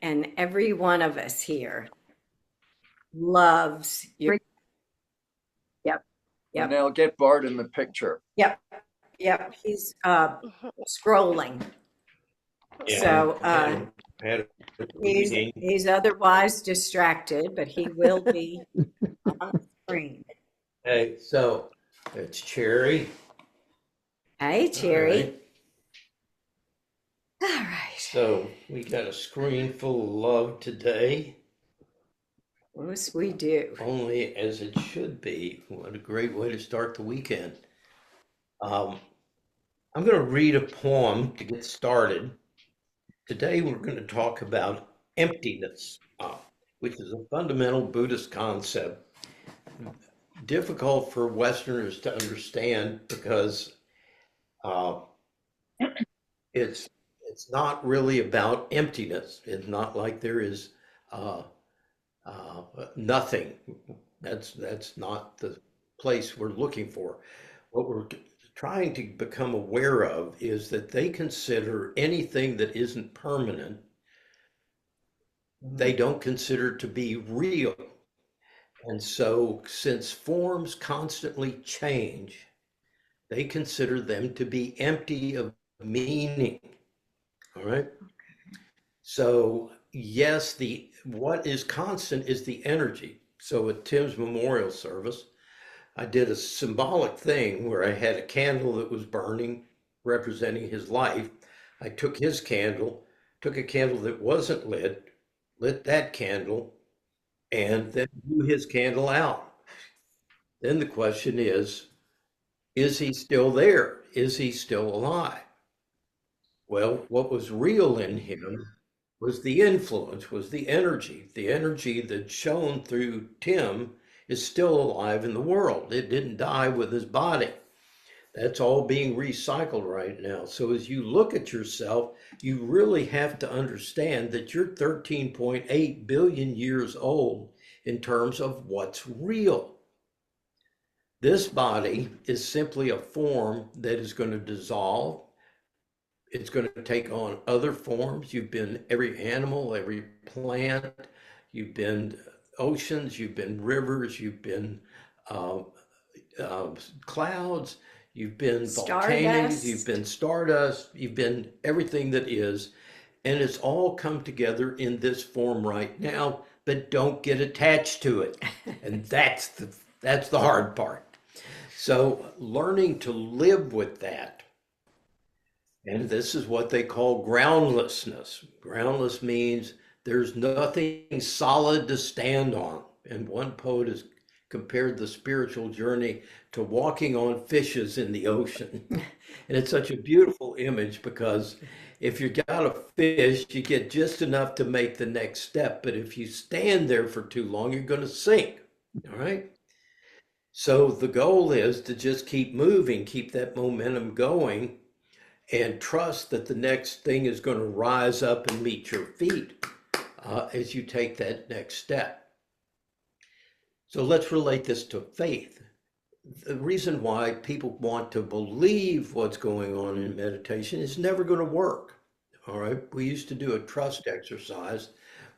and every one of us here loves your. Yep, And yep, now get Bart in the picture. yep, yep. He's scrolling. Yeah, So had a he's reading. he's otherwise distracted, but he will be on the screen. Hey, so it's Cherry. Hey, All right. Cherry. All right. So we got a screen full of love today, Yes, we do. only as it should be. What a great way to start the weekend. Um, I'm going to read a poem to get started. Today we're going to talk about emptiness, which is a fundamental Buddhist concept, difficult for Westerners to understand because uh, it's it's not really about emptiness. It's not like there is uh, nothing. That's not the place we're looking for. What we're trying to become aware of is that they consider anything that isn't permanent, they don't consider to be real. And so, since forms constantly change, they consider them to be empty of meaning. All right. So yes, the what is constant is the energy. So at Tim's memorial service, I did a symbolic thing where I had a candle that was burning, representing his life. I took his candle, took a candle that wasn't lit, lit that candle, and then blew his candle out. Then the question is he still there? Is he still alive? Well, what was real in him was the influence, was the energy. The energy that shone through Tim is still alive in the world. It didn't die with his body. That's all being recycled right now. So as you look at yourself, you really have to understand that you're 13.8 billion years old in terms of what's real. This body is simply a form that is going to dissolve. It's going to take on other forms. You've been every animal, every plant, you've been oceans, you've been rivers, you've been uh, uh, clouds, you've been volcanoes, you've Stardust. been stardust, you've been everything that is. And it's all come together in this form right now, but don't get attached to it. And that's the hard part. So learning to live with that, and this is what they call groundlessness. Groundless means there's nothing solid to stand on. And one poet has compared the spiritual journey to walking on fishes in the ocean. And it's such a beautiful image because if you got a fish, you get just enough to make the next step. But if you stand there for too long, you're going to sink. All right. So the goal is to just keep moving, keep that momentum going, and trust that the next thing is going to rise up and meet your feet as you take that next step. So let's relate this to faith. The reason why people want to believe what's going on in meditation is never going to work. All right. We used to do a trust exercise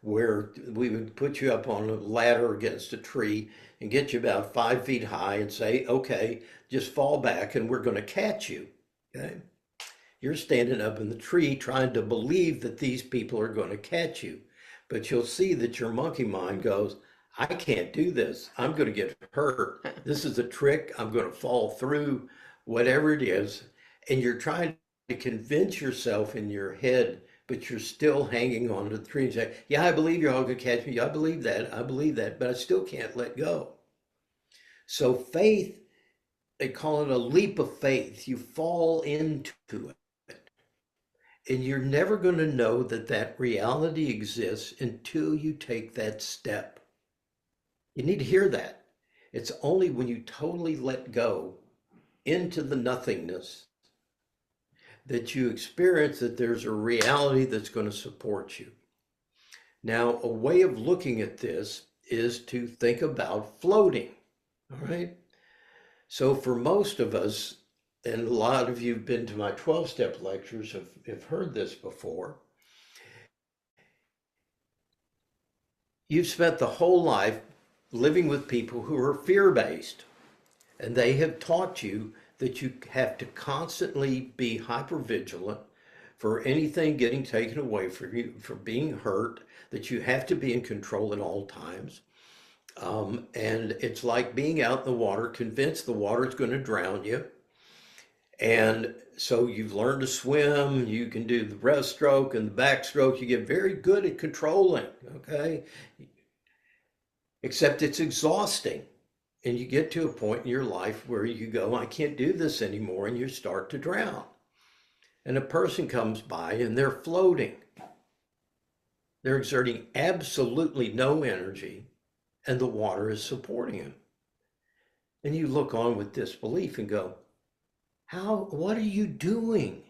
where we would put you up on a ladder against a tree and get you about 5 feet high and say, okay, just fall back and we're going to catch you. Okay. You're standing up in the tree trying to believe that these people are going to catch you. But you'll see that your monkey mind goes, I can't do this. I'm going to get hurt. This is a trick. I'm going to fall through, whatever it is. And you're trying to convince yourself in your head, but you're still hanging on to the tree and say, yeah, I believe you're all going to catch me. I believe that. I believe that. But I still can't let go. So faith, they call it a leap of faith. You fall into it. And you're never going to know that that reality exists until you take that step. You need to hear that. It's only when you totally let go into the nothingness that you experience that there's a reality that's going to support you. Now, a way of looking at this is to think about floating. All right. So for most of us, and a lot of you have been to my 12-step lectures have heard this before, You've spent the whole life living with people who are fear-based, and they have taught you that you have to constantly be hypervigilant for anything getting taken away from you, for being hurt, that you have to be in control at all times. And it's like being out in the water, convinced the water is going to drown you. And so you've learned to swim, you can do the breaststroke and the backstroke, you get very good at controlling, okay? Except it's exhausting. And you get to a point in your life where you go, I can't do this anymore, and you start to drown. And a person comes by and they're floating. They're exerting absolutely no energy, and the water is supporting them. And you look on with disbelief and go, what are you doing?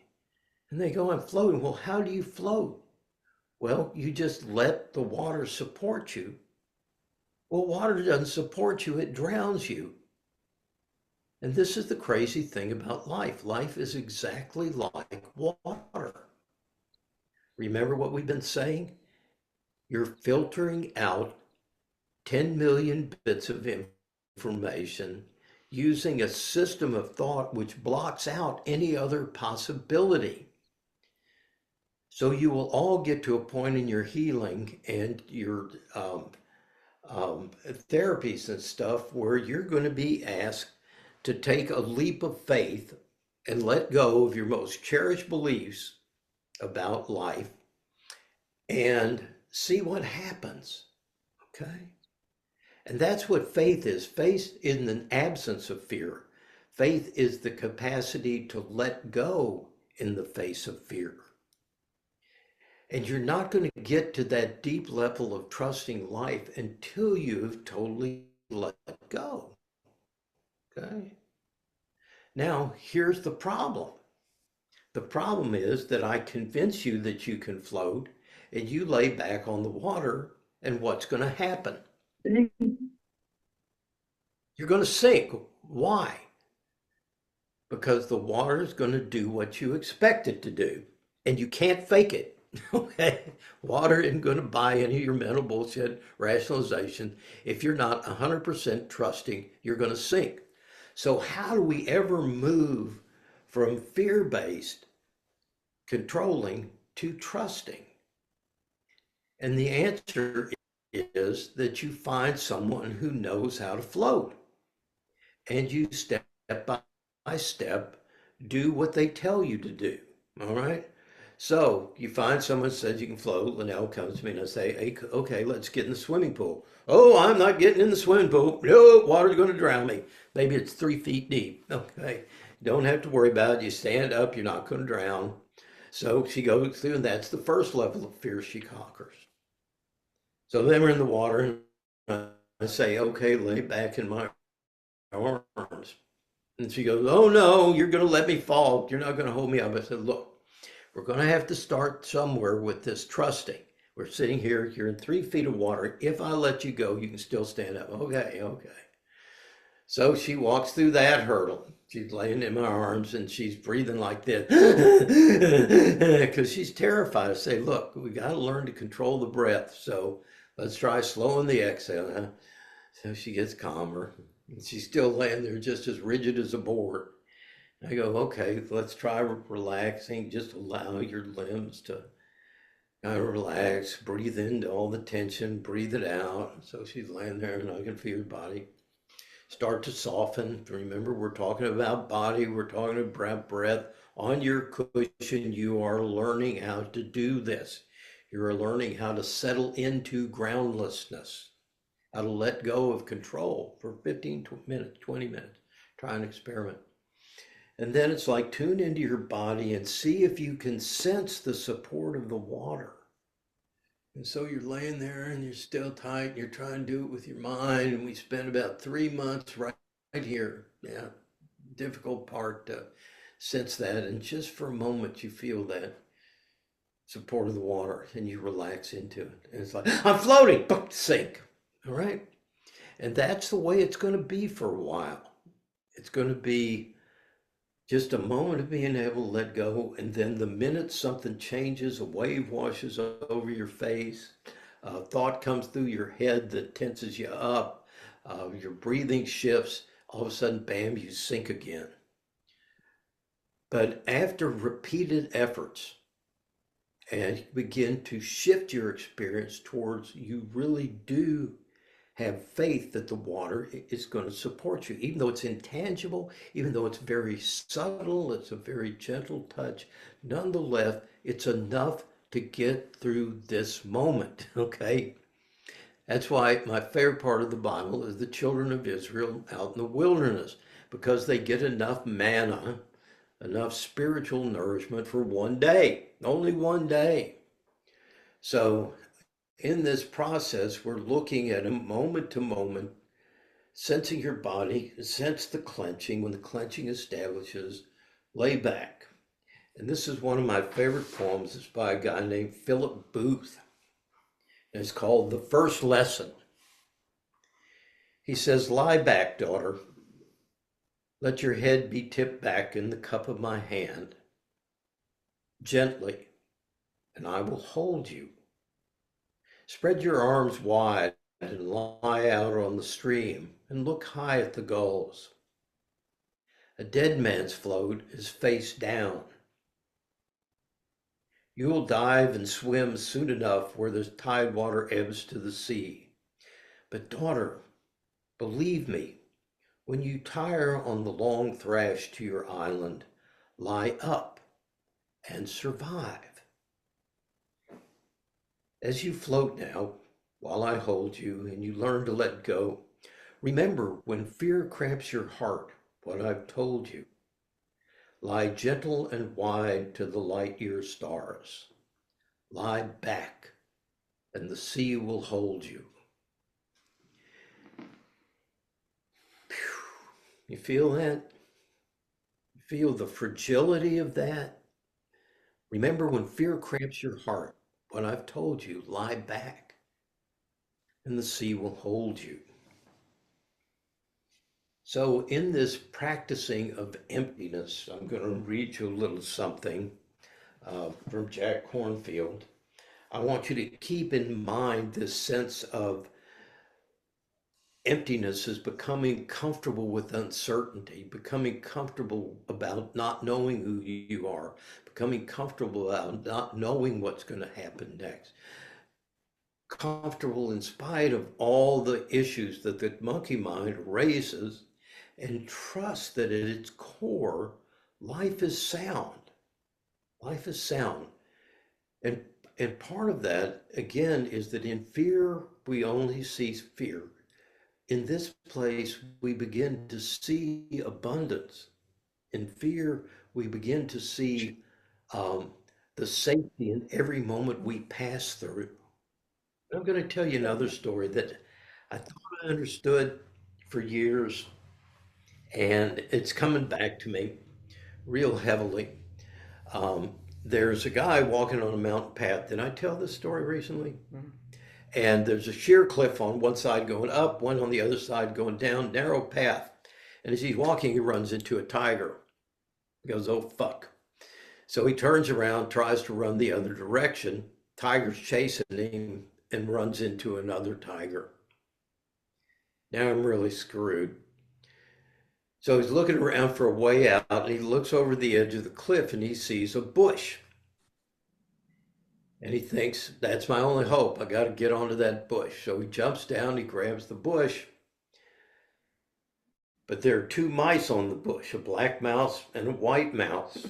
And they go, I'm floating. Well, how do you float? Well, you just let the water support you. Well, water doesn't support you, it drowns you. And this is the crazy thing about life. Life is exactly like water. Remember what we've been saying? You're filtering out 10 million bits of information using a system of thought which blocks out any other possibility. So you will all get to a point in your healing and your therapies and stuff where you're going to be asked to take a leap of faith and let go of your most cherished beliefs about life and see what happens. Okay? And that's what faith is. Faith is an absence of fear. Faith is the capacity to let go in the face of fear. And you're not going to get to that deep level of trusting life until you've totally let go. Okay? Now, here's the problem. The problem is that I convince you that you can float, and you lay back on the water, and what's going to happen? You're going to sink. Why? Because the water is going to do what you expect it to do, and you can't fake it. Okay? Water isn't going to buy any of your mental bullshit rationalization. If you're not 100% trusting, you're going to sink. So how do we ever move from fear-based controlling to trusting? And the answer is that you find someone who knows how to float, and you step by step do what they tell you to do. All right? So you find someone says you can float. Linnell comes to me and I say, hey, okay, let's get in the swimming pool. Oh, I'm not getting in the swimming pool. No, water's going to drown me. Maybe it's 3 feet deep. Okay, don't have to worry about it. You stand up, you're not going to drown. So she goes through, and that's the first level of fear she conquers. So then we're in the water, and I say, okay, lay back in my arms. And she goes, oh no, you're going to let me fall. You're not going to hold me up. I said, look, we're going to have to start somewhere with this trusting. We're sitting here, you're in 3 feet of water. If I let you go, you can still stand up. Okay. So she walks through that hurdle. She's laying in my arms and she's breathing like this because she's terrified. I say, look, we got to learn to control the breath. So let's try slowing the exhale. Huh? So she gets calmer. And she's still laying there just as rigid as a board. I go, okay, let's try relaxing. Just allow your limbs to kind of relax. Breathe into all the tension. Breathe it out. So she's laying there and I can feel her body start to soften. Remember, we're talking about body. We're talking about breath. On your cushion, you are learning how to do this. You're learning how to settle into groundlessness, how to let go of control for 15 minutes, 20 minutes. Try an experiment. And then it's like tune into your body and see if you can sense the support of the water. And so you're laying there and you're still tight. You're trying to do it with your mind. And we spent about 3 months right here. Yeah, difficult part to sense that. And just for a moment, you feel that support of the water and you relax into it. And it's like, I'm floating, sink. All right. And that's the way it's going to be for a while. It's going to be just a moment of being able to let go. And then the minute something changes, a wave washes over your face, A thought comes through your head that tenses you up. Your breathing shifts. All of a sudden, bam, you sink again. But after repeated efforts, and you begin to shift your experience towards you really do have faith that the water is going to support you, even though it's intangible, even though it's very subtle, it's a very gentle touch. Nonetheless, it's enough to get through this moment, okay? That's why my favorite part of the Bible is the children of Israel out in the wilderness, because they get enough manna, enough spiritual nourishment for one day, only one day. So in this process, we're looking at a moment to moment, sensing your body, sense the clenching. When the clenching establishes, lay back. And this is one of my favorite poems. It's by a guy named Philip Booth. And it's called The First Lesson. He says, lie back, daughter. Let your head be tipped back in the cup of my hand, gently, and I will hold you. Spread your arms wide and lie out on the stream and look high at the gulls. A dead man's float is face down. You will dive and swim soon enough where the tide water ebbs to the sea. But daughter, believe me, when you tire on the long thrash to your island, lie up and survive. As you float now, while I hold you and you learn to let go, remember when fear cramps your heart, what I've told you. Lie gentle and wide to the light year stars. Lie back and the sea will hold you. You feel that? You feel the fragility of that? Remember when fear cramps your heart, what I've told you, lie back and the sea will hold you. So in this practicing of emptiness, I'm going to read you a little something from Jack Kornfield. I want you to keep in mind this sense of emptiness is becoming comfortable with uncertainty, becoming comfortable about not knowing who you are, becoming comfortable about not knowing what's going to happen next. Comfortable in spite of all the issues that the monkey mind raises, and trust that at its core, life is sound. Life is sound. And part of that, again, is that in fear, we only see fear. In this place, we begin to see abundance. In fear, we begin to see the safety in every moment we pass through. I'm going to tell you another story that I thought I understood for years, and it's coming back to me real heavily. There's a guy walking on a mountain path. Did I tell this story recently? Mm-hmm. And there's a sheer cliff on one side going up, one on the other side going down, narrow path. And as he's walking, he runs into a tiger. He goes, oh, fuck. So he turns around, tries to run the other direction. Tiger's chasing him and runs into another tiger. Now I'm really screwed. So he's looking around for a way out, and he looks over the edge of the cliff and he sees a bush. And he thinks, that's my only hope. I got to get onto that bush. So he jumps down, he grabs the bush. But there are two mice on the bush, a black mouse and a white mouse.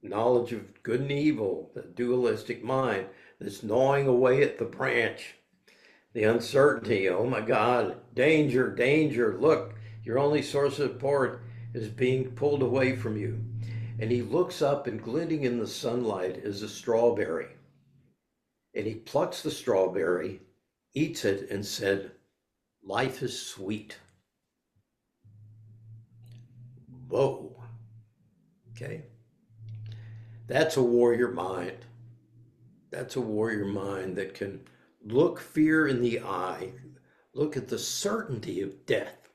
Knowledge of good and evil, the dualistic mind that's gnawing away at the branch. The uncertainty, oh my God, danger, danger. Look, your only source of support is being pulled away from you. And he looks up, and glinting in the sunlight is a strawberry. And he plucks the strawberry, eats it, and said, life is sweet. Whoa. Okay. That's a warrior mind. That's a warrior mind that can look fear in the eye, look at the certainty of death,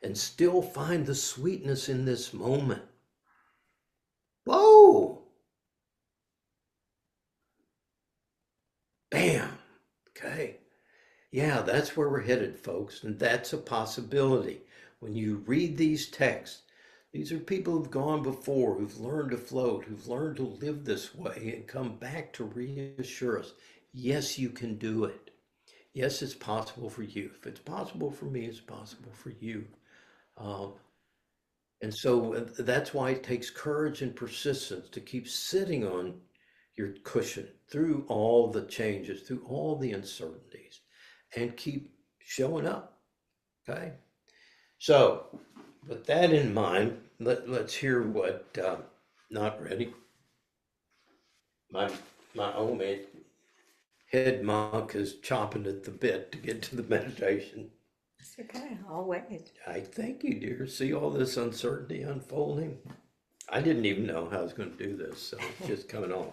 and still find the sweetness in this moment. Whoa! Bam! Yeah, that's where we're headed, folks, and that's a possibility. When you read these texts, these are people who've gone before, who've learned to float, who've learned to live this way, and come back to reassure us, yes, you can do it. Yes, it's possible for you. If it's possible for me, it's possible for you. Um, and so that's why it takes courage and persistence to keep sitting on your cushion through all the changes, through all the uncertainties, and keep showing up. Okay. So, with that in mind, let's hear what, not ready. My, my old man, head monk is chomping at the bit to get to the meditation. It's okay. I'll wait. I thank you, dear. See all this uncertainty unfolding? I didn't even know how I was going to do this, so it's just coming on.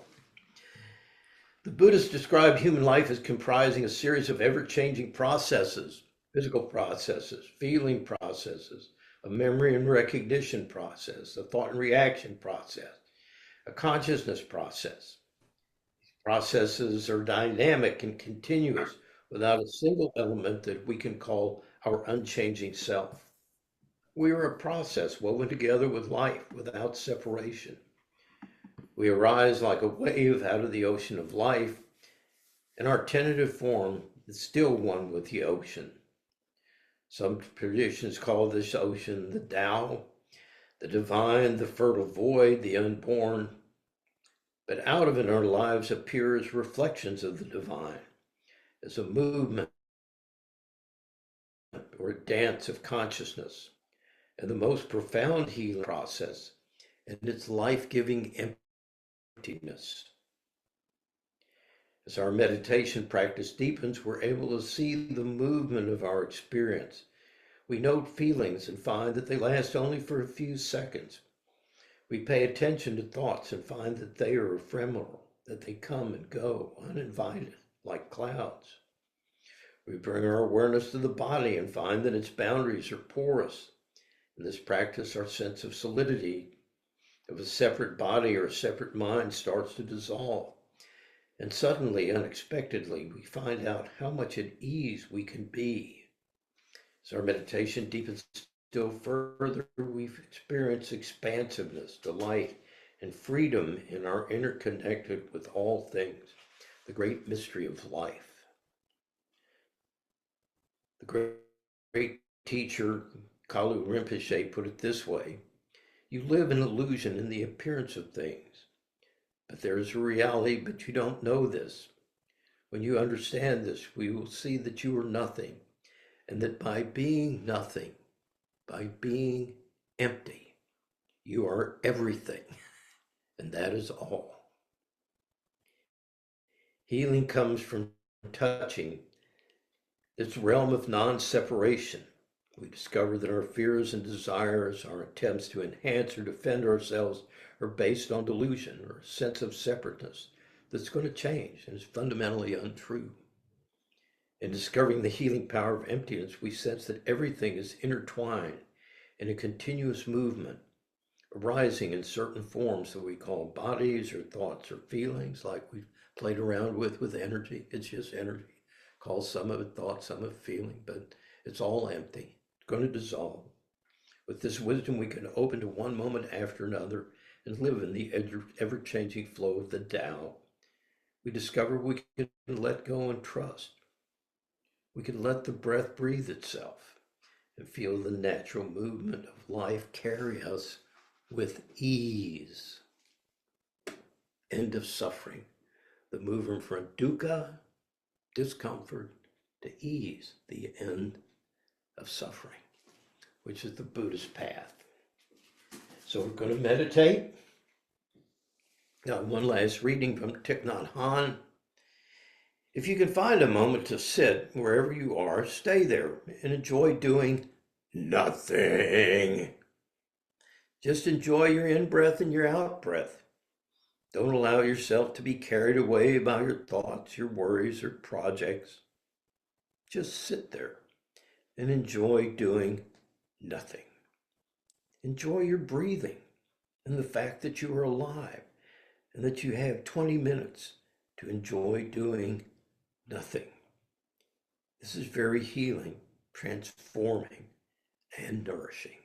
The Buddhists describe human life as comprising a series of ever-changing processes, physical processes, feeling processes, a memory and recognition process, a thought and reaction process, a consciousness process. Processes are dynamic and continuous without a single element that we can call our unchanging self. We are a process woven together with life without separation. We arise like a wave out of the ocean of life, and our tentative form is still one with the ocean. Some traditions call this ocean the Tao, the divine, the fertile void, the unborn. But out of it, our lives appear as reflections of the divine, as a movement or a dance of consciousness, and the most profound healing process and its life-giving emptiness. As our meditation practice deepens, we're able to see the movement of our experience. We note feelings and find that they last only for a few seconds. We pay attention to thoughts and find that they are ephemeral, that they come and go uninvited, like clouds. We bring our awareness to the body and find that its boundaries are porous. In this practice, our sense of solidity of a separate body or a separate mind starts to dissolve. And suddenly, unexpectedly, we find out how much at ease we can be. As our meditation deepens still further, we experience expansiveness, delight, and freedom in our interconnected with all things, the great mystery of life. The great teacher Kalu Rinpoche put it this way: you live in illusion in the appearance of things, but there is a reality, but you don't know this. When you understand this, we will see that you are nothing, and that by being nothing, by being empty, you are everything, and that is all. Healing comes from touching this realm of non-separation. We discover that our fears and desires, our attempts to enhance or defend ourselves, are based on delusion or a sense of separateness that's going to change and is fundamentally untrue. In discovering the healing power of emptiness, we sense that everything is intertwined in a continuous movement, arising in certain forms that we call bodies or thoughts or feelings, like we've played around with energy. It's just energy. Call some of it thought, some of it feeling, but it's all empty. It's going to dissolve. With this wisdom, we can open to one moment after another and live in the ever-changing flow of the Tao. We discover we can let go and trust. We can let the breath breathe itself and feel the natural movement of life carry us with ease. End of suffering. The movement from dukkha, discomfort, to ease, the end of suffering, which is the Buddhist path. So we're going to meditate. Now, one last reading from Thich Nhat Hanh. If you can find a moment to sit wherever you are, stay there and enjoy doing nothing. Just enjoy your in-breath and your out-breath. Don't allow yourself to be carried away by your thoughts, your worries, or projects. Just sit there and enjoy doing nothing. Enjoy your breathing and the fact that you are alive and that you have 20 minutes to enjoy doing nothing. This is very healing, transforming, and nourishing.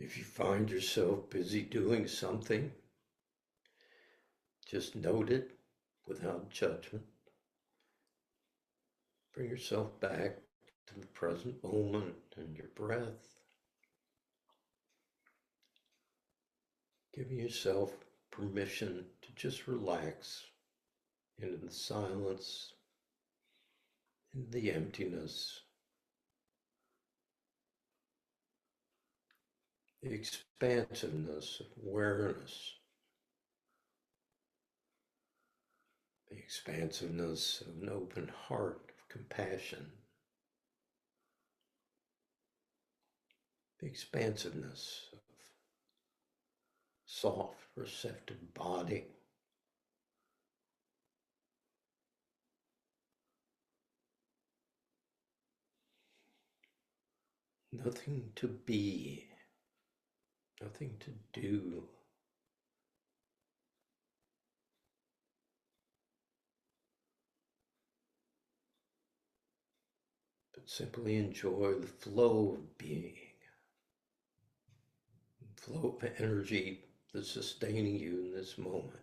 If you find yourself busy doing something, just note it without judgment. Bring yourself back to the present moment and your breath. Giving yourself permission to just relax into the silence, into the emptiness, the expansiveness of awareness, the expansiveness of an open heart of compassion, the expansiveness of soft, receptive body. Nothing to be, nothing to do. But simply enjoy the flow of being, the flow of energy that's sustaining you in this moment.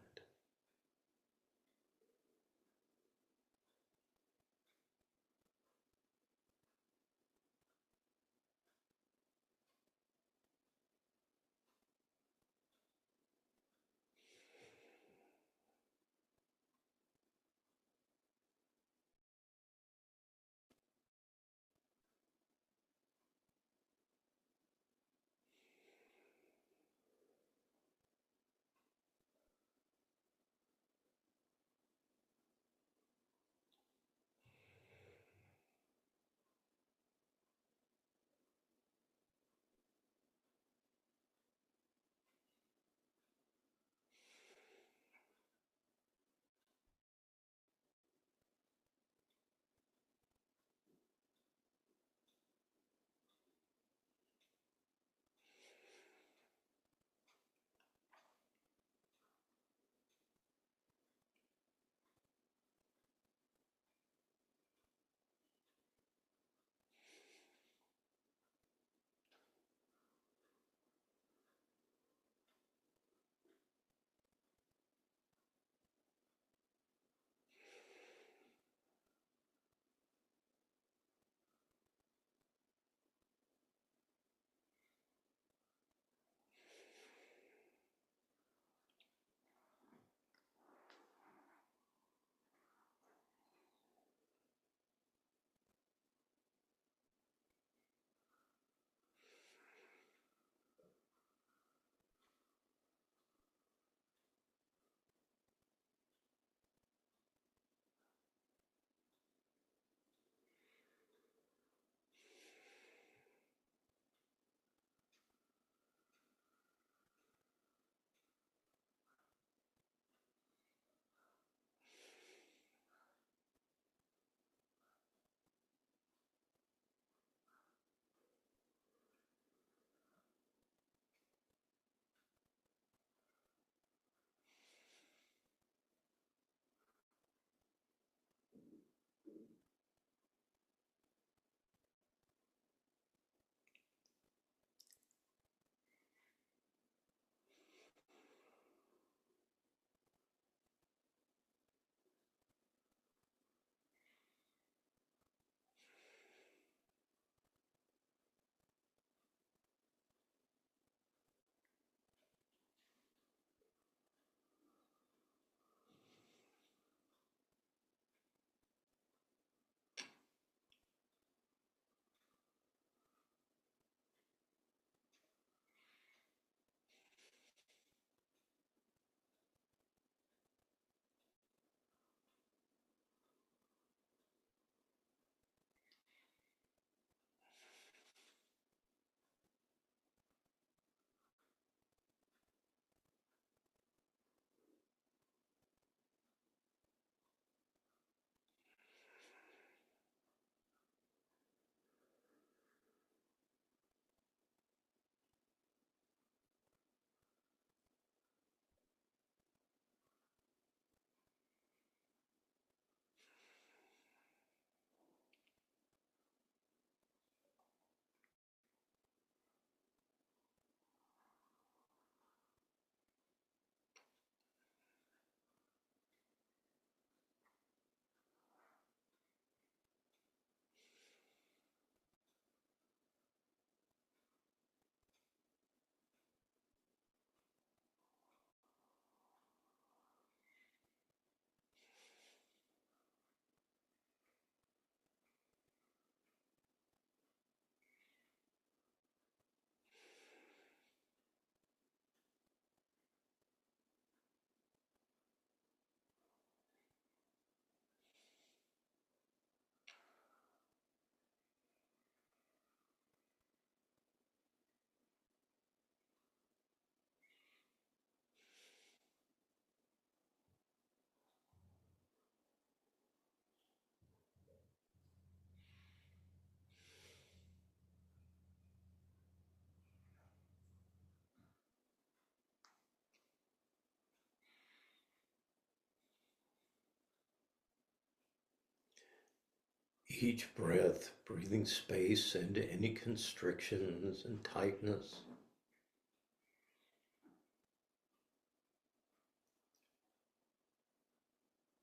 each breath, breathing space into any constrictions and tightness.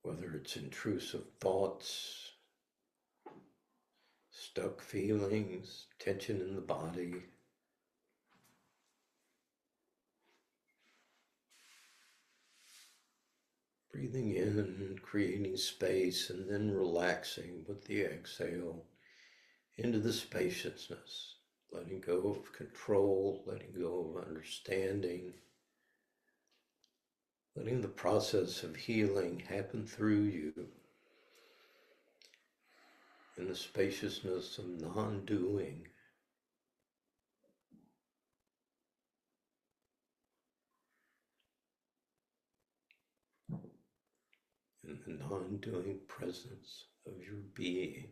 Whether it's intrusive thoughts, stuck feelings, tension in the body. Breathing in, creating space, and then relaxing with the exhale into the spaciousness, letting go of control, letting go of understanding, letting the process of healing happen through you in the spaciousness of non-doing. In the non-doing presence of your being.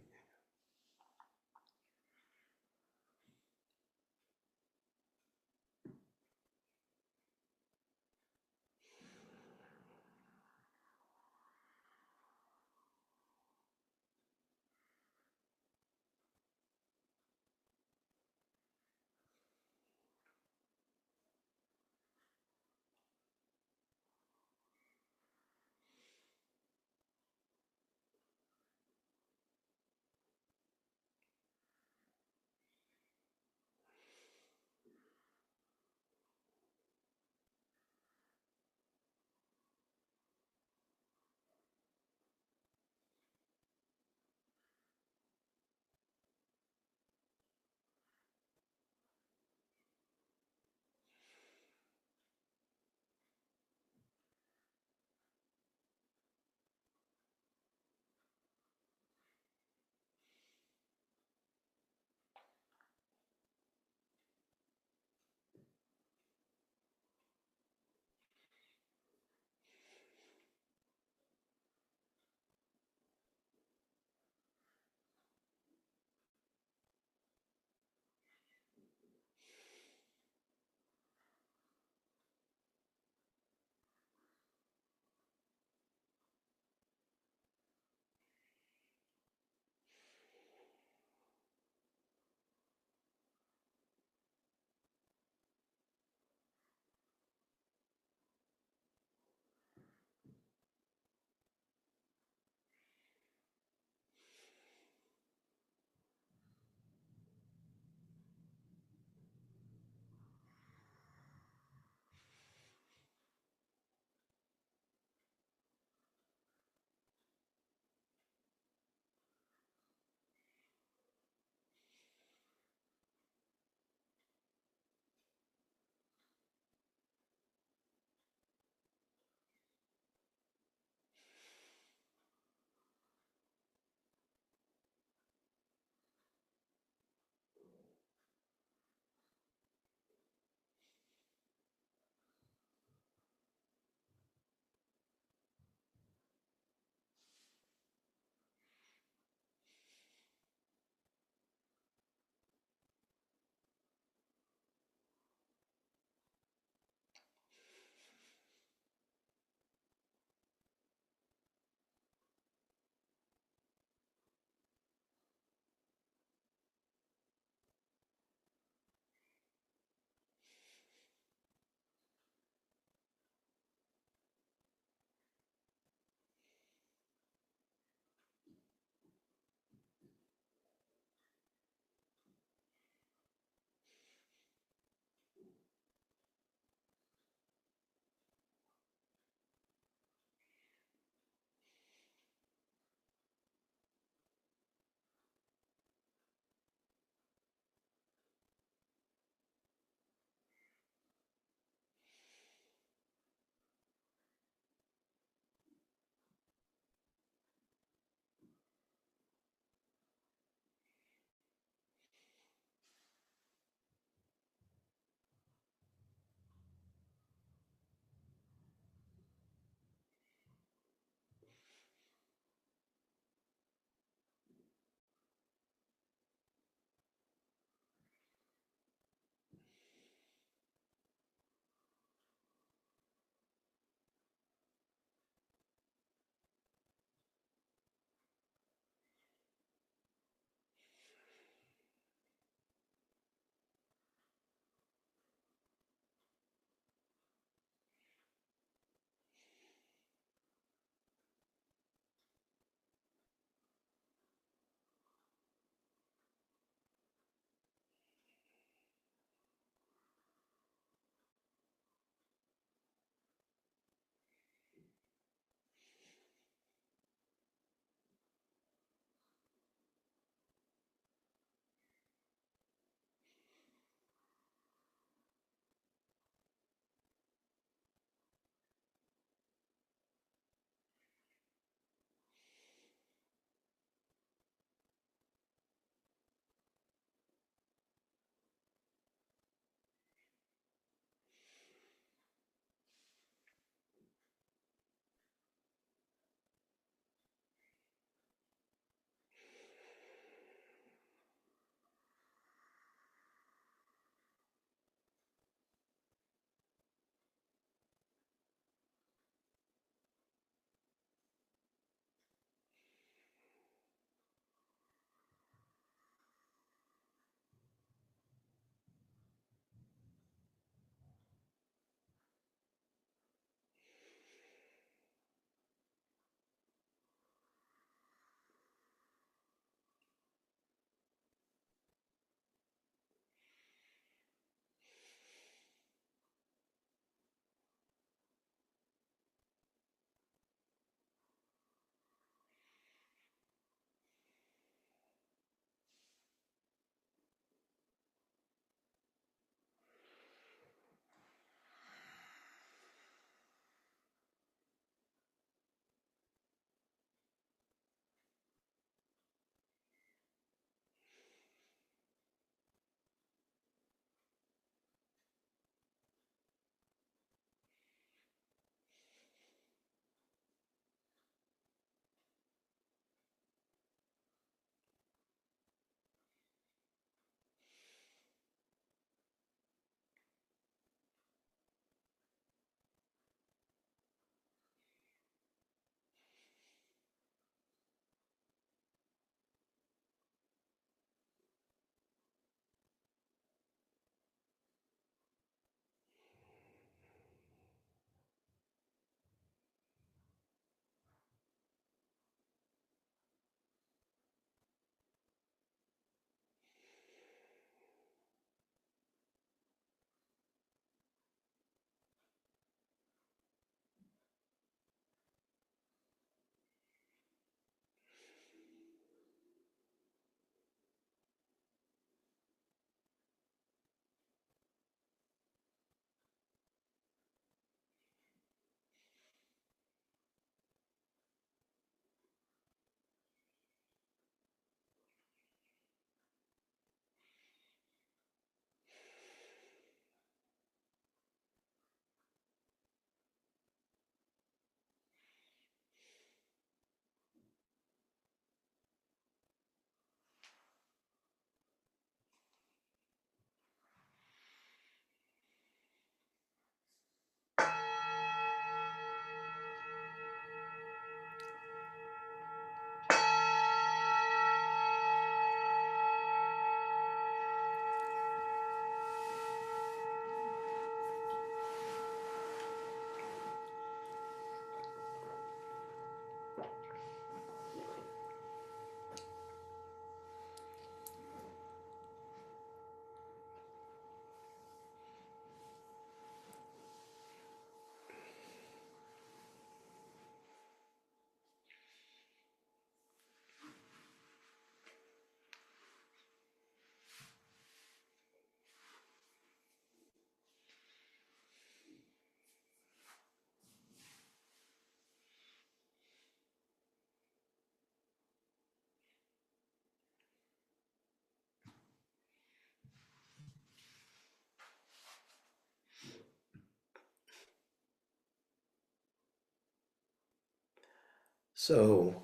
So,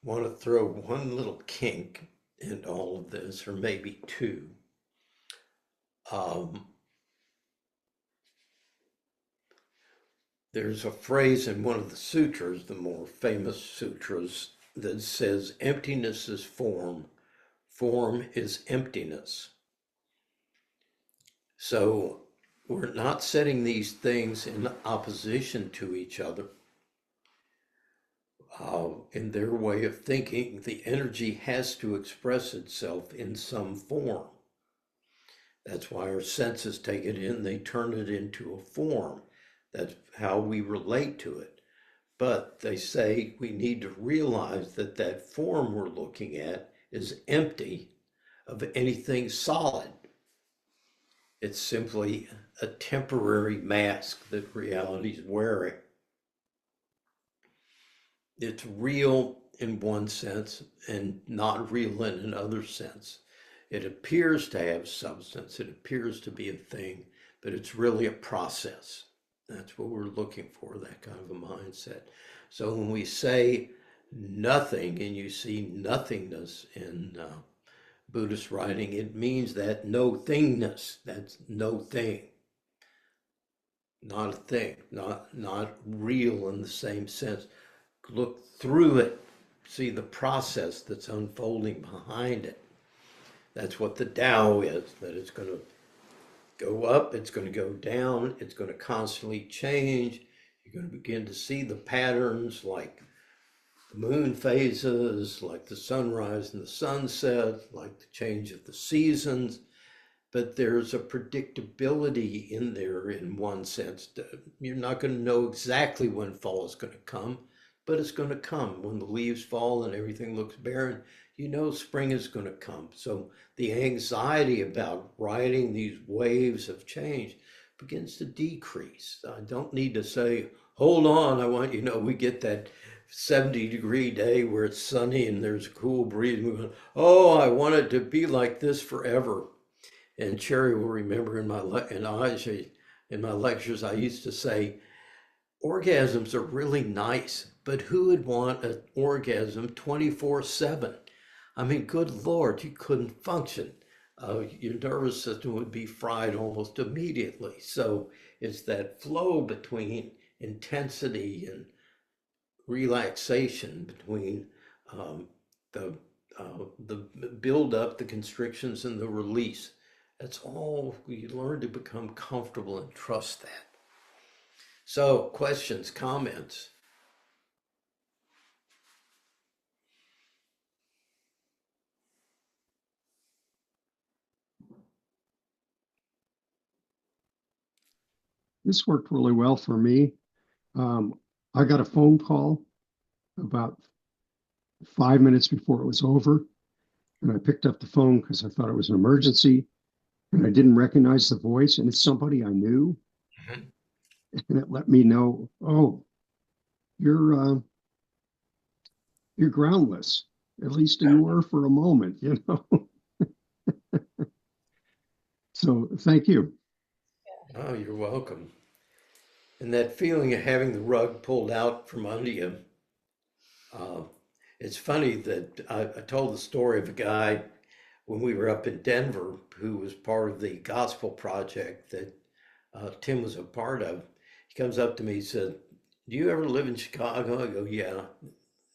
want to throw one little kink into all of this, or maybe two. Um, there's a phrase in one of the sutras, the more famous sutras, that says emptiness is form, form is emptiness. So we're not setting these things in opposition to each other. In their way of thinking, the energy has to express itself in some form. That's why our senses take it in, they turn it into a form. That's how we relate to it. But they say we need to realize that that form we're looking at is empty of anything solid. It's simply a temporary mask that reality's wearing. It's real in one sense and not real in another sense. It appears to have substance, it appears to be a thing, but it's really a process. That's what we're looking for, that kind of a mindset. So when we say nothing and you see nothingness in Buddhist writing, it means that no thingness, that's no thing. Not a thing, not real in the same sense. Look through it, see the process that's unfolding behind it. That's what the Tao is, that it's going to go up, it's going to go down, it's going to constantly change. You're going to begin to see the patterns like the moon phases, like the sunrise and the sunset, like the change of the seasons. But there's a predictability in there in one sense. You're not going to know exactly when fall is going to come, but it's going to come. When the leaves fall and everything looks barren, you know spring is going to come. So the anxiety about riding these waves of change begins to decrease. I don't need to say, hold on, I want, we get that 70-degree day where it's sunny and there's a cool breeze. We go, oh, I want it to be like this forever. And Cherry will remember in my lectures, I used to say, orgasms are really nice, but who would want an orgasm 24/7? I mean, good Lord, you couldn't function. Your nervous system would be fried almost immediately. So it's that flow between intensity and relaxation, between the the build up, the constrictions, and the release. That's all we learn to become comfortable and trust that. So, questions, comments? This worked really well for me. I got a phone call about 5 minutes before it was over, and I picked up the phone because I thought it was an emergency, and I didn't recognize the voice, and it's somebody I knew, Mhm. and it let me know, oh, you're groundless. At least you were for a moment, So thank you. Oh, you're welcome. And that feeling of having the rug pulled out from under you. Uh, it's funny that I told the story of a guy when we were up in Denver who was part of the gospel project that Tim was a part of. He comes up to me, he said, do you ever live in Chicago? I go, yeah.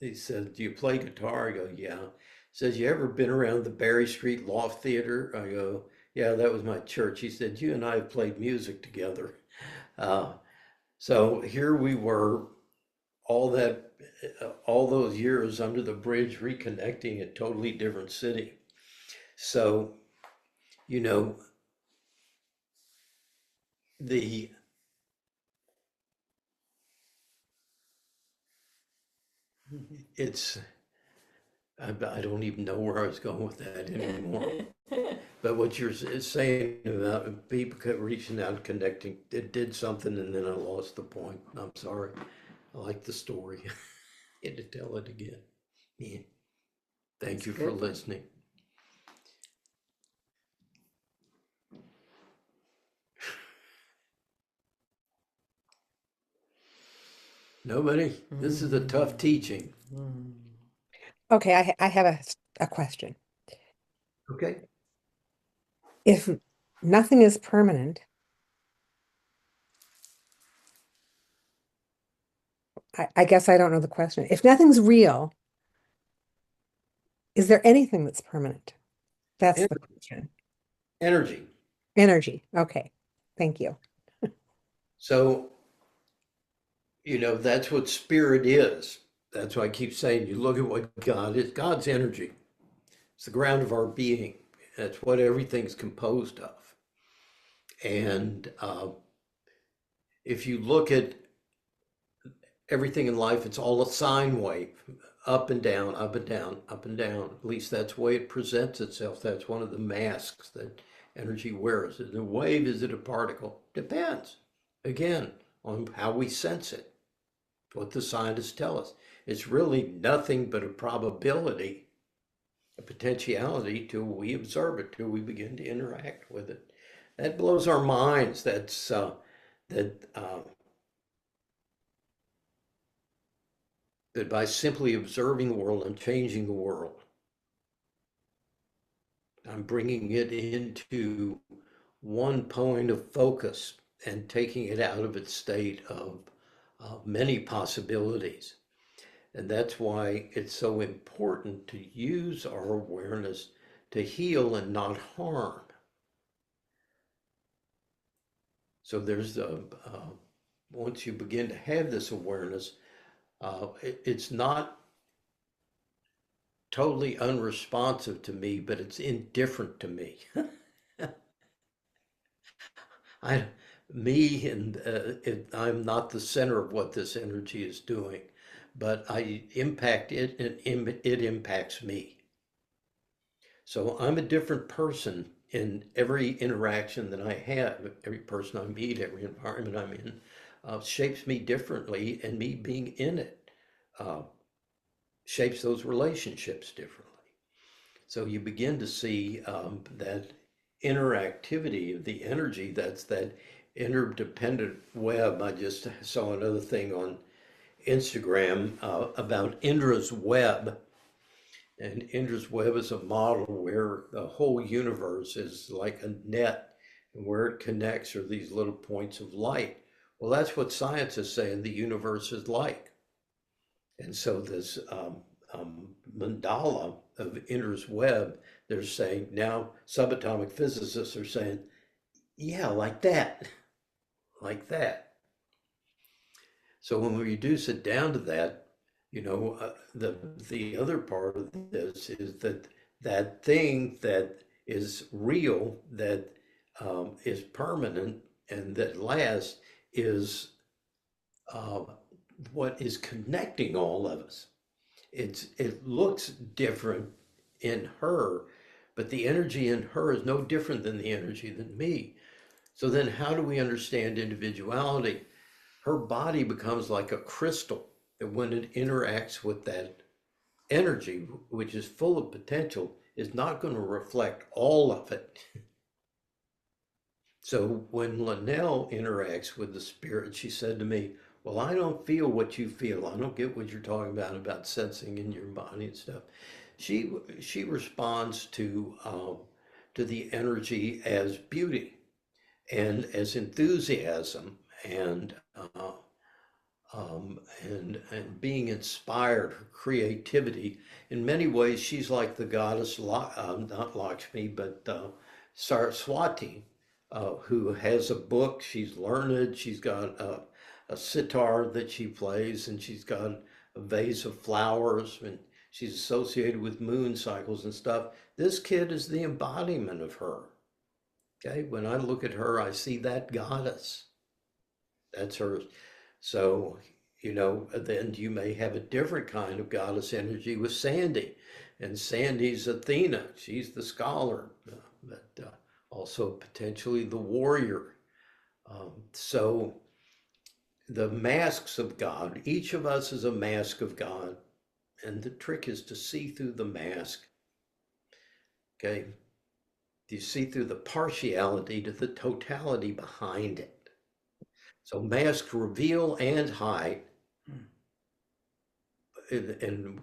He said, do you play guitar? I go, yeah. He says, you ever been around the Berry Street Loft Theater? I go, yeah, that was my church. He said, you and I have played music together. Uh, so here we were, all that, all those years under the bridge, reconnecting a totally different city. So, you know, the it's I don't even know where I was going with that anymore. But what you're saying about people reaching out, connecting, it did something, and then I lost the point. I'm sorry. I like the story. Had to tell it again. Yeah. Thank you for listening. Nobody. This is a tough teaching. Okay, I have a question. Okay. If nothing is permanent, I guess I don't know the question. If nothing's real, is there anything that's permanent? That's the question. Energy. Energy. Okay. Thank you. So, that's what spirit is. That's why I keep saying you look at what God is. God's energy. It's the ground of our being. That's what everything's composed of. And if you look at everything in life, it's all a sine wave, up and down, up and down, up and down. At least that's the way it presents itself. That's one of the masks that energy wears. Is it a wave? Is it a particle? Depends, again, on how we sense it, what the scientists tell us. It's really nothing but a probability, a potentiality till we observe it, till we begin to interact with it. That blows our minds. That by simply observing the world, I'm changing the world. I'm bringing it into one point of focus and taking it out of its state of many possibilities. And that's why it's so important to use our awareness to heal and not harm. So there's once you begin to have this awareness, it's not totally unresponsive to me, but it's indifferent to me. I, me, and I'm not the center of what this energy is doing, but I impact it, and it impacts me. So I'm a different person in every interaction that I have. Every person I meet, every environment I'm in, shapes me differently, and me being in it shapes those relationships differently. So you begin to see that interactivity of the energy, that's that interdependent web. I just saw another thing on Instagram about Indra's web. And Indra's web is a model where the whole universe is like a net, and where it connects are these little points of light. Well, that's what science is saying the universe is like. And so this mandala of Indra's web, they're saying now subatomic physicists are saying, yeah, like that, like that. So when we reduce it down to that, the other part of this is that that thing that is real, that is permanent, and that lasts is what is connecting all of us. It looks different in her, but the energy in her is no different than the energy than me. So then how do we understand individuality? Her body becomes like a crystal that when it interacts with that energy, which is full of potential, is not going to reflect all of it. So when Linnell interacts with the spirit, she said to me, well, I don't feel what you feel. I don't get what you're talking about sensing in your body and stuff. She responds to the energy as beauty and as enthusiasm and being inspired, her creativity. In many ways, she's like the goddess, not Lakshmi, but Saraswati, who has a book. She's learned. She's got a sitar that she plays, and she's got a vase of flowers, and she's associated with moon cycles and stuff. This kid is the embodiment of her. Okay, when I look at her, I see that goddess. That's her. So, then you may have a different kind of goddess energy with Sandy. And Sandy's Athena. She's the scholar, but also potentially the warrior. So the masks of God, each of us is a mask of God. And the trick is to see through the mask. Okay. You see through the partiality to the totality behind it. So masks reveal and hide, and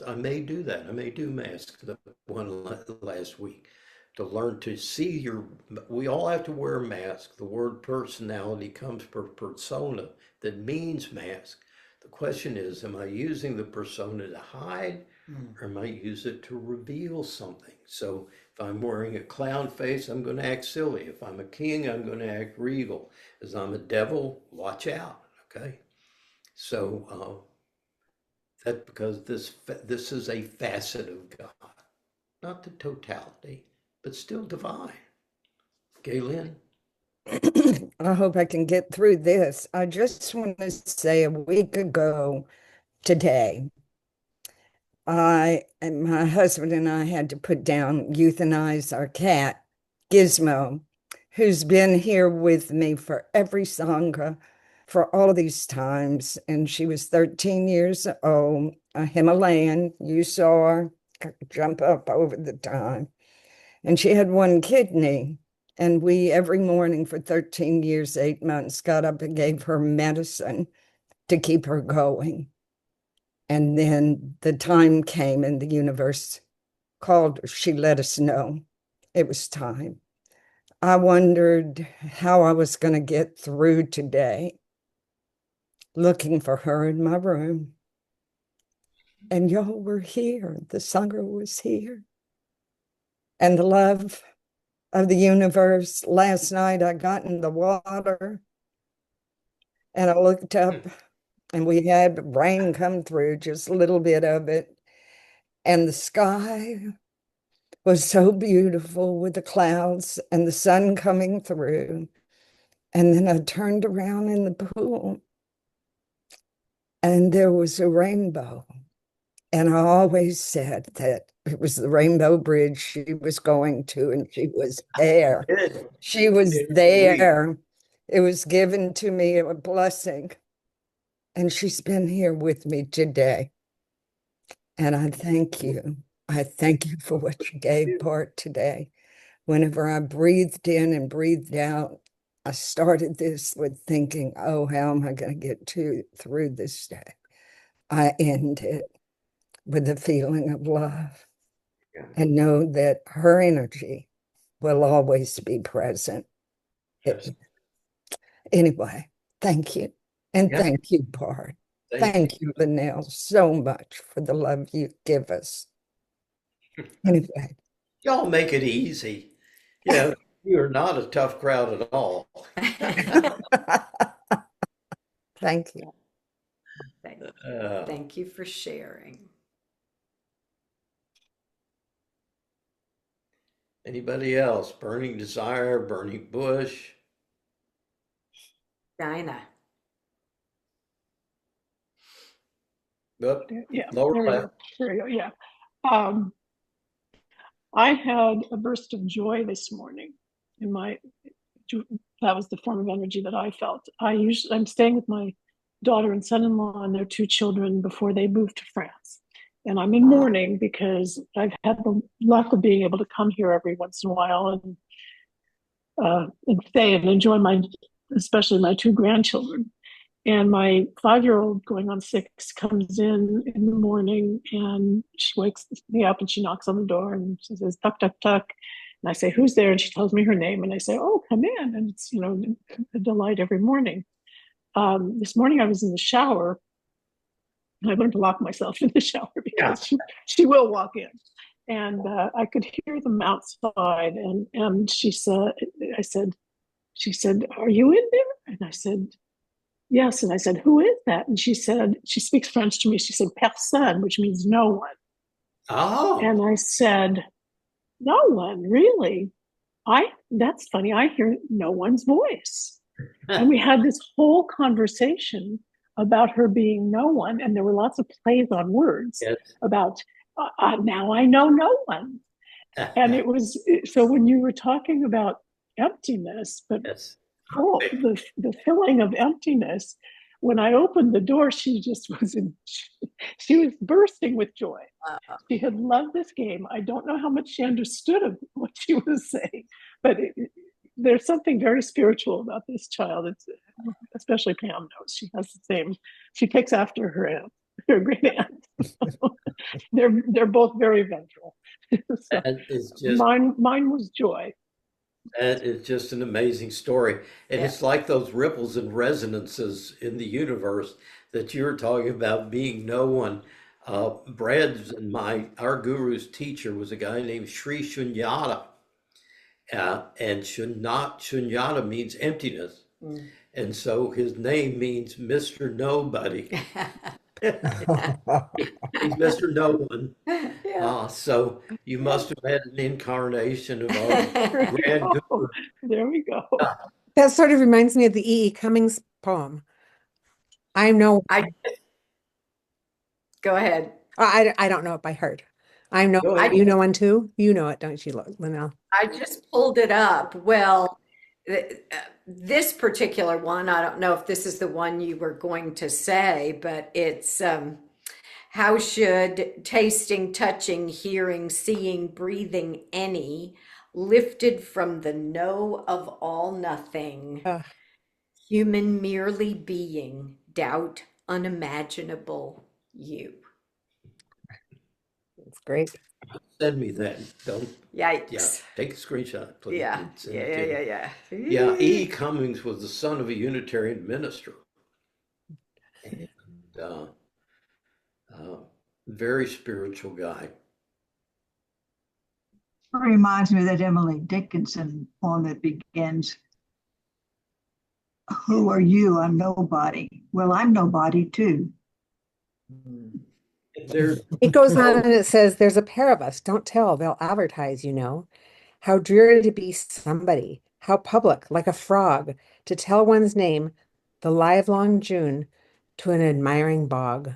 I may do that. I may do masks the one last week to learn to see we all have to wear a mask. The word personality comes from persona that means mask. The question is, am I using the persona to hide or am I using it to reveal something? So if I'm wearing a clown face, I'm going to act silly. If I'm a king, I'm going to act regal. As I'm a devil, watch out. Okay. So that because this is a facet of God, not the totality, but still divine. Galen? I hope I can get through this. I just want to say a week ago today, I and my husband and I had to put down, euthanize our cat, Gizmo, who's been here with me for every Sangha for all of these times. And she was 13 years old, a Himalayan. You saw her jump up over the time. And she had one kidney. And we, every morning for 13 years, 8 months, got up and gave her medicine to keep her going. And then the time came and the universe called her. She let us know it was time. I wondered how I was going to get through today, looking for her in my room. And y'all were here. The Sangha was here. And the love of the universe. Last night I got in the water and I looked up and we had rain come through, just a little bit of it. And the sky was so beautiful with the clouds and the sun coming through. And then I turned around in the pool and there was a rainbow. And I always said that it was the Rainbow Bridge she was going to, and she was there. She was there. It was given to me, a blessing. And she's been here with me today. And I thank you. I thank you for what you gave Bart today. Whenever I breathed in and breathed out, I started this with thinking, oh, how am I going to get through this day? I end it with a feeling of love and know that her energy will always be present. Yes. Anyway, thank you. And Yeah. thank you, Bart. Thank Thank you, Linnell, so much for the love you give us. Anyway. Y'all make it easy. Yeah, you're not a tough crowd at all. Thank you. Thank you for sharing. Anybody else? Burning desire, burning bush. Dinah. Up, Yeah, lower there we left. go. There we go. Yeah. I had a burst of joy this morning in that was the form of energy that I felt. I'm staying with my daughter and son-in-law and their two children before they moved to France. And I'm in mourning because I've had the luck of being able to come here every once in a while and stay and enjoy especially my two grandchildren. And my 5-year-old going on 6 comes in the morning and she wakes me up and she knocks on the door and she says, tuck, tuck, tuck. And I say, who's there? And she tells me her name. And I say, oh, come in. And it's, a delight every morning. This morning I was in the shower and I learned to lock myself in the shower because she will walk in. And I could hear them outside. And she said, are you in there? And I said, yes. And I said, who is that? And she said, she speaks French to me. She said, personne, which means no one. Oh. And I said, no one, really? That's funny. I hear no one's voice. And we had this whole conversation about her being no one. And there were lots of plays on words about, now I know no one. And it was, so when you were talking about emptiness, but the filling of emptiness, when I opened the door, she was bursting with joy. She had loved this game. I don't know how much she understood of what she was saying, but there's something very spiritual about this child. Especially Pam knows. She has the same, she takes after her aunt. They're great aunts. They're both very ventral. So That is just mine was Joy. that is just an amazing story. And Yeah. it's like those ripples and resonances in the universe that you're talking about being no one. Brad's and our guru's teacher was a guy named Sri Shunyata. And Shunyata means emptiness. Mm. And so his name means Mr. Nobody. He's Mr. No One. Yeah. So you must have had an incarnation of our grand Oh, guru. there we go. That sort of reminds me of the E. E. Cummings poem. I know, Go ahead. I don't know it by heart. I know, Go ahead. you know one too? You know it, don't you, Linnell? I just pulled it up. Well, this particular one, I don't know if this is the one you were going to say, but it's how should tasting, touching, hearing, seeing, breathing any lifted from the no of all nothing, Ugh. human merely being, doubt unimaginable you. It's great. Send me that. Don't. Yeah. Yikes. Take a screenshot, please. Yeah. and send Yeah. it to me. Yeah. Yeah. E. Cummings was the son of a Unitarian minister, and very spiritual guy. Reminds me of that Emily Dickinson poem that begins, "Who are you? I'm nobody." Well, I'm nobody too. There's It goes on and it says, there's a pair of us. Don't tell, they'll advertise, you know. How dreary to be somebody. How public, like a frog, to tell one's name the livelong June to an admiring bog.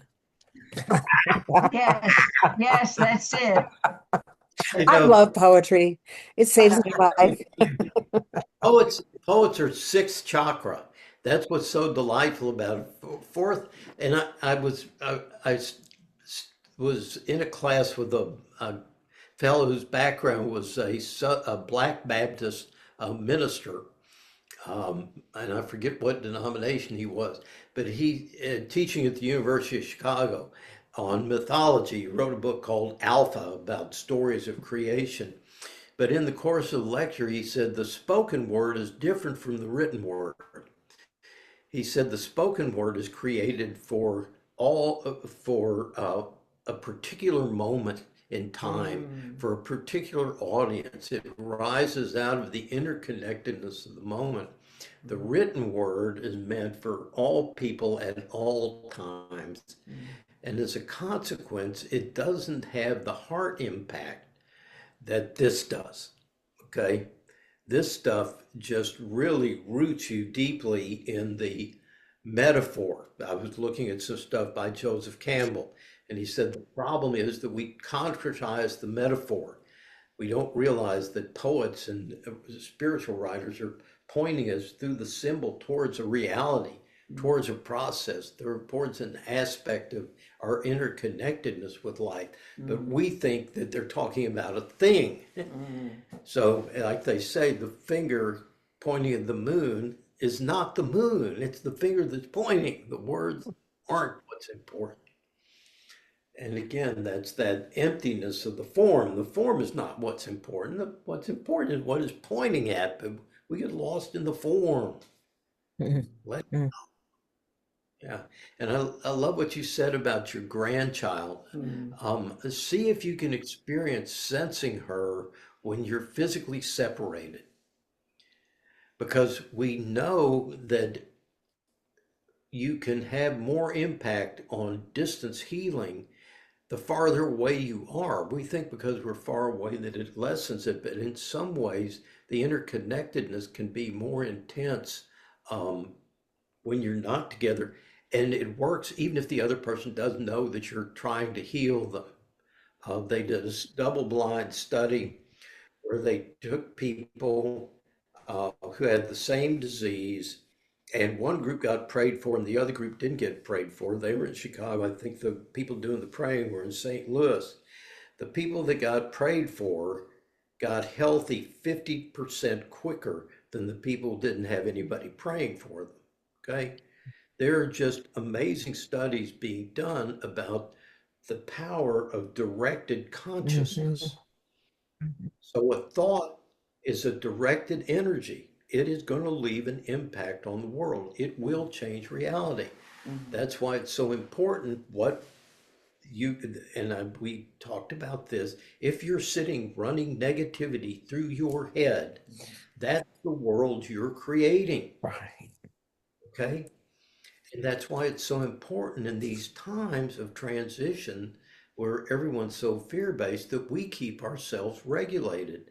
Yes, yes, that's it. I love poetry. It saves my life. Poets are sixth chakra. That's what's so delightful about it. Fourth, and I was in a class with a fellow whose background was a Black Baptist minister, and I forget what denomination he was, but he teaching at the University of Chicago on mythology. He wrote a book called Alpha about stories of creation. But in the course of the lecture, he said the spoken word is different from the written word. He said the spoken word is created for a particular moment in time, for a particular audience. It rises out of the interconnectedness of the moment. The written word is meant for all people at all times. And as a consequence, it doesn't have the heart impact that this does. Okay? This stuff just really roots you deeply in the metaphor. I was looking at some stuff by Joseph Campbell, and he said the problem is that we concretize the metaphor. We don't realize that poets and spiritual writers are pointing us through the symbol towards a reality, towards a process, towards an aspect of our interconnectedness with life. But we think that they're talking about a thing. So, like they say, the finger pointing at the moon is not the moon. It's the finger that's pointing. The words aren't what's important. And again, that's that emptiness of the form. The form is not what's important. What's important is what it's pointing at, but we get lost in the form. Let Mm. Yeah, and I love what you said about your grandchild. See if you can experience sensing her when you're physically separated, because we know that you can have more impact on distance healing the farther away you are. We think because we're far away that it lessens it, but in some ways, the interconnectedness can be more intense when you're not together. And it works even if the other person doesn't know that you're trying to heal them. They did a double-blind study where they took people who had the same disease, and one group got prayed for and the other group didn't get prayed for. They were in Chicago. I think the people doing the praying were in St. Louis. The people that got prayed for got healthy 50% quicker than the people who didn't have anybody praying for them. Okay? There are just amazing studies being done about the power of directed consciousness. So a thought is a directed energy. It is going to leave an impact on the world. It will change reality. That's why it's so important what we talked about this. If you're sitting running negativity through your head, that's the world you're creating. Right. Okay? And that's why it's so important in these times of transition where everyone's so fear-based that we keep ourselves regulated.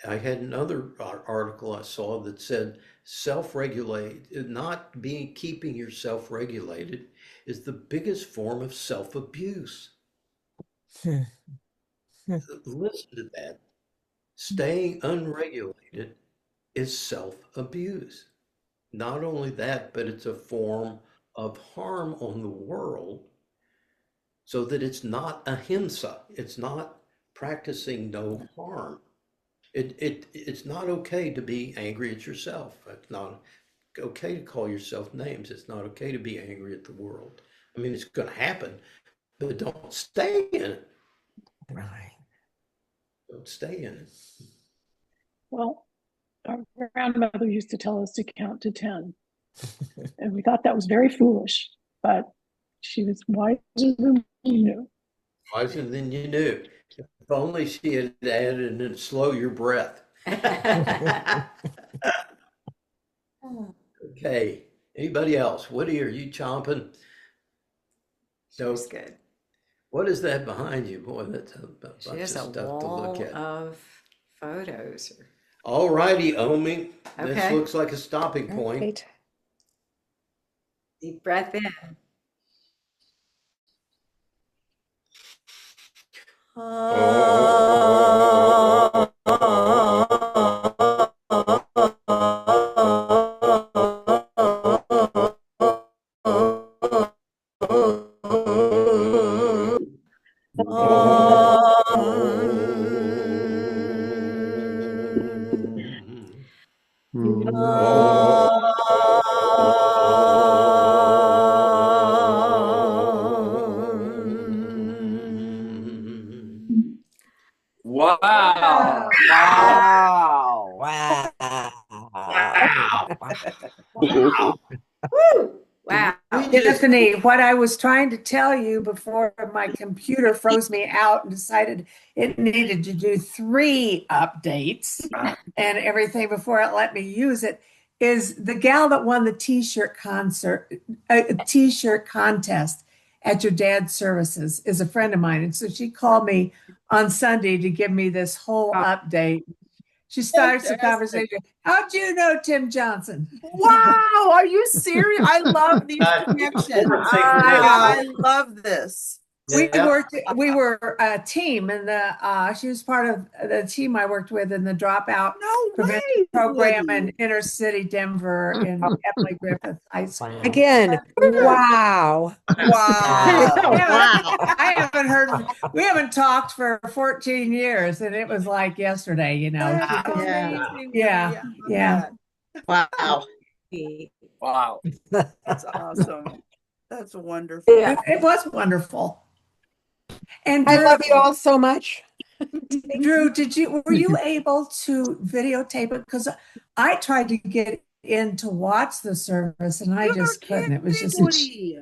I had another article I saw that said self-regulate, not being keeping yourself regulated is the biggest form of self-abuse. Listen to that. Staying unregulated is self-abuse. Not only that, but it's a form of harm on the world so that it's not ahimsa. It's not practicing no harm. It's not okay to be angry at yourself. It's not okay to call yourself names. It's not okay to be angry at the world. I mean, it's going to happen, but don't stay in it. Right. Don't stay in it. Well, our grandmother used to tell us to count to 10. And we thought that was very foolish, but she was wiser than we knew. Wiser than you knew. If only she had added and slow your breath. Okay. Anybody else? Woody, are you chomping? That was good. What is that behind you? Boy, that's a bunch She of has a stuff to look wall at. of photos. All righty, Omi. This Okay. looks like a stopping All point. right. Deep breath in. Wow. Wow. Wow. Woo! Wow. Tiffany, what I was trying to tell you before my computer froze me out and decided it needed to do 3 updates and everything before it let me use it is the gal that won the t-shirt t-shirt contest at your dad's services is a friend of mine. And so she called me on Sunday to give me this whole update. She starts the conversation. How'd you know Tim Johnson? Wow. Are you serious? I love these connections. I love this. We were a team, and she was part of the team I worked with in the dropout No prevention way. program Woody. in inner city Denver in Emily Griffith High School. Again, wow. Wow. I haven't heard. We haven't talked for 14 years, and it was like yesterday. You know. That's Yeah. amazing, Yeah, Woody. I love yeah. that. Wow. Wow. That's awesome. That's wonderful. It was wonderful. And I Drew, love you all so much. Drew, were you able to videotape it? Because I tried to get in to watch the service and I just couldn't. It was just Woody.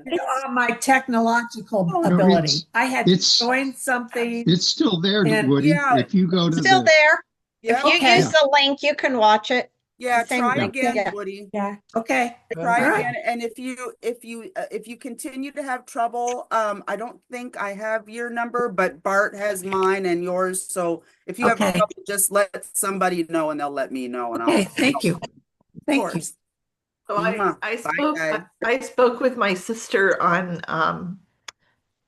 my technological No, ability. I had to it's- join something. It's still there, And- Woody. Yeah. If you go to Still the, there. Yeah. If you Okay. use the link, you can watch it. Yeah. Same Try link. again, Yeah. Woody. Yeah. Okay. Try All right. again, and if you continue to have trouble, I don't think I have your number, but Bart has mine and yours. So if you have Okay. trouble, just let somebody know, and they'll let me know, and I'll. Okay. Thank you. Thank you. course. So Mwah. I Bye, spoke guys. I spoke with my sister on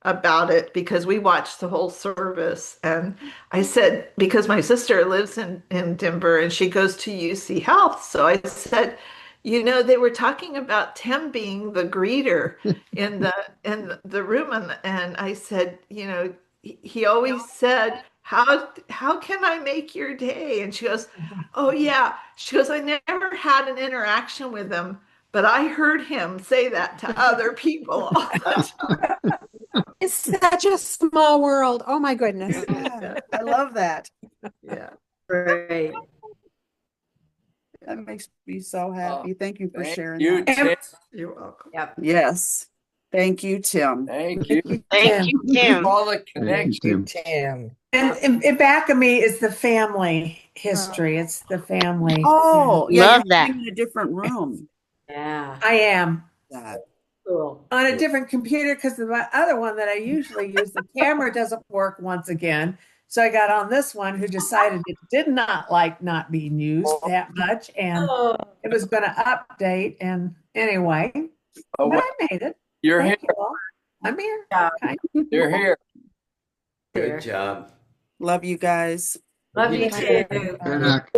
about it because we watched the whole service, and I said, because my sister lives in Denver and she goes to UC Health, so I said, you know, they were talking about Tim being the greeter in the room, and I said, you know, he always said, how can I make your day? And she goes, oh yeah. She goes, I never had an interaction with him, but I heard him say that to other people all the time. It's such a small world. Oh my goodness. Yeah, I love that. Yeah. Great. That makes me so happy. Thank you for Thank sharing you, that. Tim. You're welcome. Yep. Yes. Thank you, Tim. Thank you. Thank you, Tim. All the Thank you, connections. Tim. And in back of me is the family history. It's the family. Oh, yeah, Love you're that. in a different room. Yeah. I am That. Cool. on a different computer because the other one that I usually use, the camera doesn't work once again. So I got on this one who decided it did not like not being used that much, and Oh, it was going to update. And anyway, Oh, but well, I made it. you're Thank here. you all. I'm here. yeah. You're here. Good job. Love you guys. Love you too. Back.